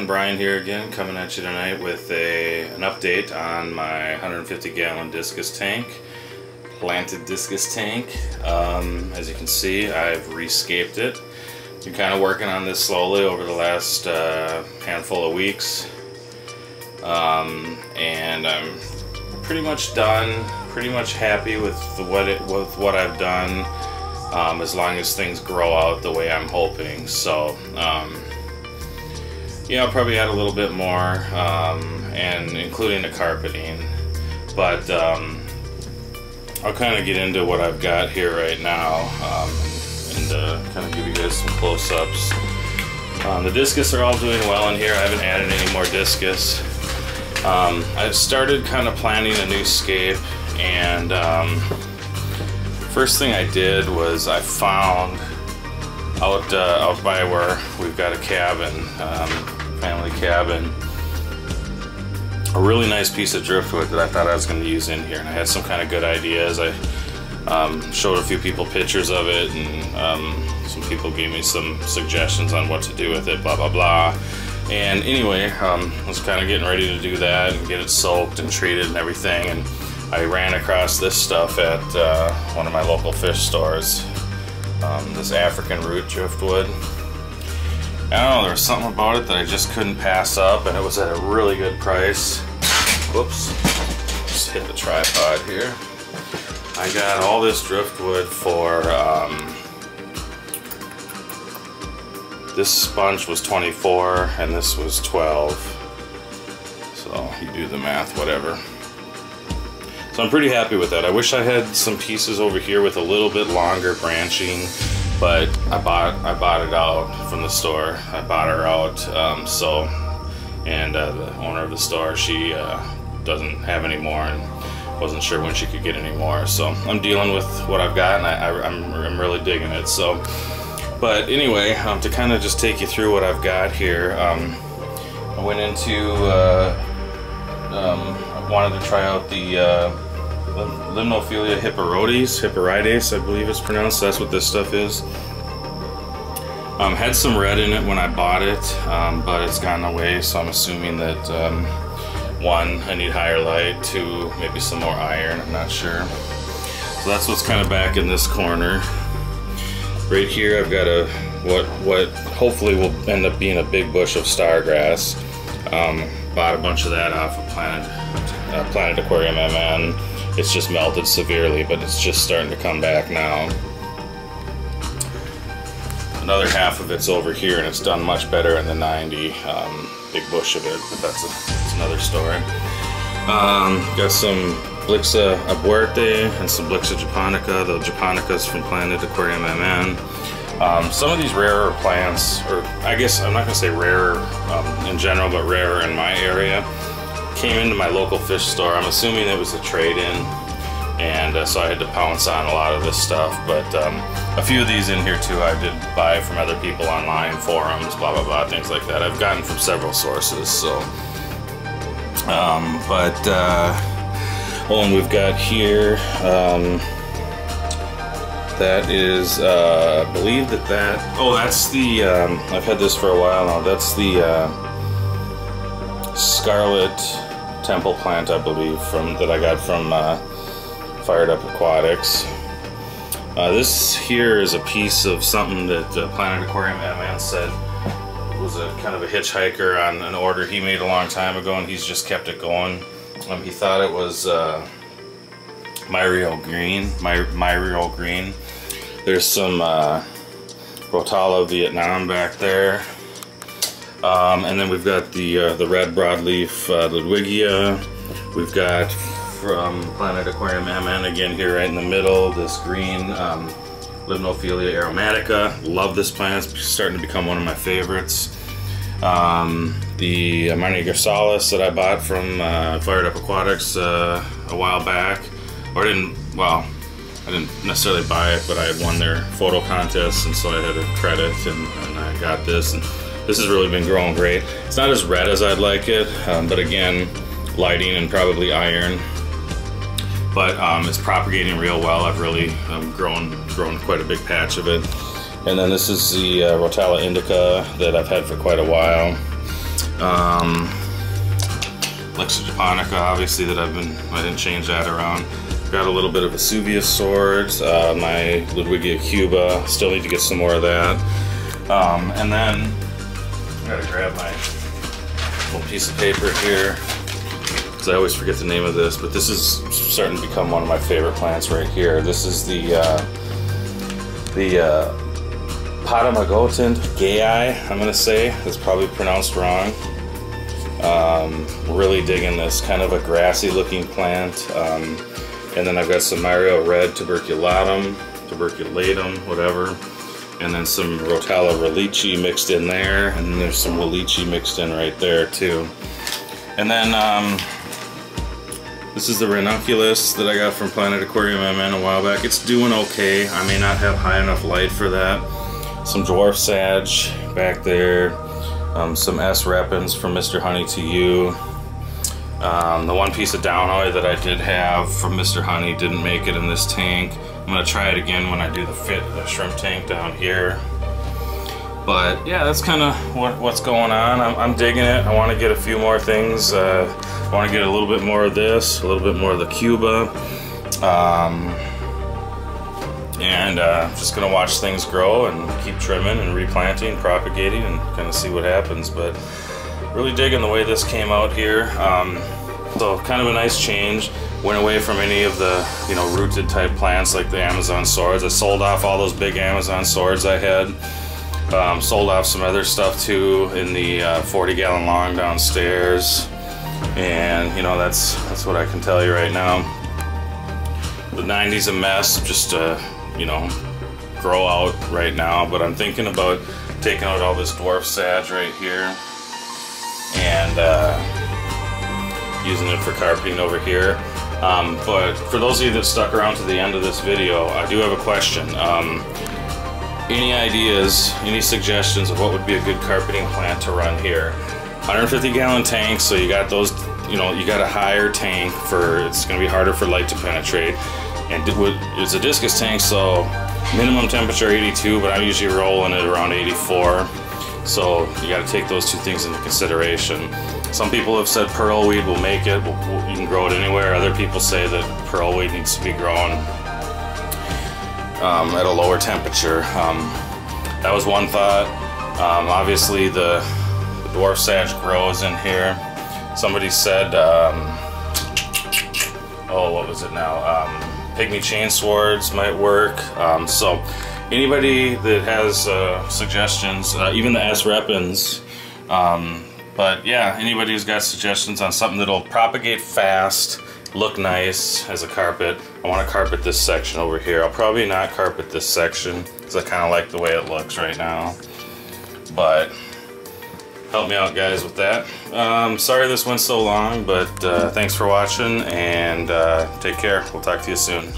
Brian here again, coming at you tonight with an update on my 150-gallon Discus tank, planted Discus tank. As you can see, I've rescaped it. Been kind of working on this slowly over the last handful of weeks, and I'm pretty much done. Pretty much happy with what I've done, as long as things grow out the way I'm hoping. So. Yeah, I'll probably add a little bit more, and including the carpeting, but I'll kind of get into what I've got here right now, and kind of give you guys some close-ups. The Discus are all doing well in here. I haven't added any more Discus. I've started kind of planning a new Scape, and first thing I did was I found out by where we've got a cabin, family cabin, a really nice piece of driftwood that I thought I was going to use in here, and I had some kind of good ideas. I showed a few people pictures of it, and some people gave me some suggestions on what to do with it, blah blah blah. And anyway, I was kind of getting ready to do that and get it soaked and treated and everything, and I ran across this stuff at one of my local fish stores. This African root driftwood. I don't know, there was something about it that I just couldn't pass up, and it was at a really good price. Whoops, just hit the tripod here. I got all this driftwood for, this bunch was 24 and this was 12. So you do the math, whatever. So I'm pretty happy with that. I wish I had some pieces over here with a little bit longer branching, but I bought it out from the store. I bought her out, and the owner of the store, she doesn't have any more and wasn't sure when she could get any more. So I'm dealing with what I've got, and I'm really digging it. So, but anyway, to kind of just take you through what I've got here, I went into I wanted to try out the Limnophilia hipporides, I believe it's pronounced. That's what this stuff is. Had some red in it when I bought it, but it's gotten away, so I'm assuming that one, I need higher light, two, maybe some more iron, I'm not sure. So that's what's kind of back in this corner. Right here I've got what hopefully will end up being a big bush of stargrass. Bought a bunch of that off of Planet Aquarium MN. It's just melted severely, but it's just starting to come back now. Another half of it's over here, and it's done much better in the 90. Big bush of it, but that's another story. Got some Blixa abuerte and some Blixa japonica. The japonicas from Planet Aquarium MN. Some of these rarer plants, or I guess I'm not going to say rarer in general, but rarer in my area, came into my local fish store. I'm assuming it was a trade-in, and so I had to pounce on a lot of this stuff. But a few of these in here too I did buy from other people online, forums, blah blah blah, things like that. I've gotten from several sources. So, and we've got here. That is, I believe that. Oh, that's the. I've had this for a while now. That's the Scarlet temple plant, I believe, that I got from Fired Up Aquatics. This here is a piece of something that Planet Aquarium MN said was a kind of a hitchhiker on an order he made a long time ago, and he's just kept it going. He thought it was Myriel green. There's some Rotala Vietnam back there, and then we've got the red broadleaf Ludwigia. We've got from Planet Aquarium MN again here right in the middle, this green Limnophilia aromatica. Love this plant. It's starting to become one of my favorites. The Marnie Garsalis that I bought from Fired Up Aquatics a while back, or I didn't necessarily buy it, but I had won their photo contest, and so I had a credit, and I got this, and this has really been growing great. It's not as red as I'd like it, but again, lighting and probably iron. But it's propagating real well. I've really grown quite a big patch of it. And then this is the Rotala indica that I've had for quite a while. Lexa japonica, obviously, that I didn't change that around. Got a little bit of Vesuvius swords, my Ludwigia Cuba, still need to get some more of that. And then, I gotta grab my little piece of paper here, because I always forget the name of this, but this is starting to become one of my favorite plants right here. This is the Potamogotant Gayi, I'm gonna say. It's probably pronounced wrong. Really digging this, kind of a grassy looking plant. And then I've got some Mario Red Tuberculatum, whatever. And then some Rotella Relici mixed in there. And then there's some Relici mixed in right there too. And then this is the Ranunculus that I got from Planet Aquarium MN a while back. It's doing okay. I may not have high enough light for that. Some Dwarf Sage back there. Some S. Repens from Mr. Honey to You. The one piece of Downhoy that I did have from Mr. Honey didn't make it in this tank. I'm going to try it again when I do the shrimp tank down here. But yeah, that's kind of what's going on. I'm digging it. I want to get a few more things. I want to get a little bit more of this, a little bit more of the Cuba. And I'm just going to watch things grow and keep trimming and replanting, propagating, and kind of see what happens. But really digging the way this came out here. So kind of a nice change. Went away from any of the, you know, rooted type plants like the Amazon swords. I sold off all those big Amazon swords I had. Sold off some other stuff too in the 40-gallon long downstairs. And you know, that's what I can tell you right now. The 90's a mess, just you know, grow out right now. But I'm thinking about taking out all this dwarf sage right here and using it for carpeting over here. But for those of you that stuck around to the end of this video, I do have a question. Any ideas, any suggestions of what would be a good carpeting plant to run here? 150-gallon tanks, so you got those, you know, you got a higher tank for, it's going to be harder for light to penetrate. And it's a Discus tank, so minimum temperature 82, but I'm usually rolling it around 84. So you got to take those two things into consideration. Some people have said pearlweed will make it, you can grow it anywhere. Other people say that pearlweed needs to be grown at a lower temperature. That was one thought. Obviously the dwarf sage grows in here. Somebody said, oh, what was it now? Pygmy chain swords might work. So anybody that has suggestions, even the S. Repens, but yeah, anybody who's got suggestions on something that'll propagate fast, look nice as a carpet. I want to carpet this section over here. I'll probably not carpet this section because I kind of like the way it looks right now. But help me out, guys, with that. Sorry this went so long, but thanks for watching, and take care. We'll talk to you soon.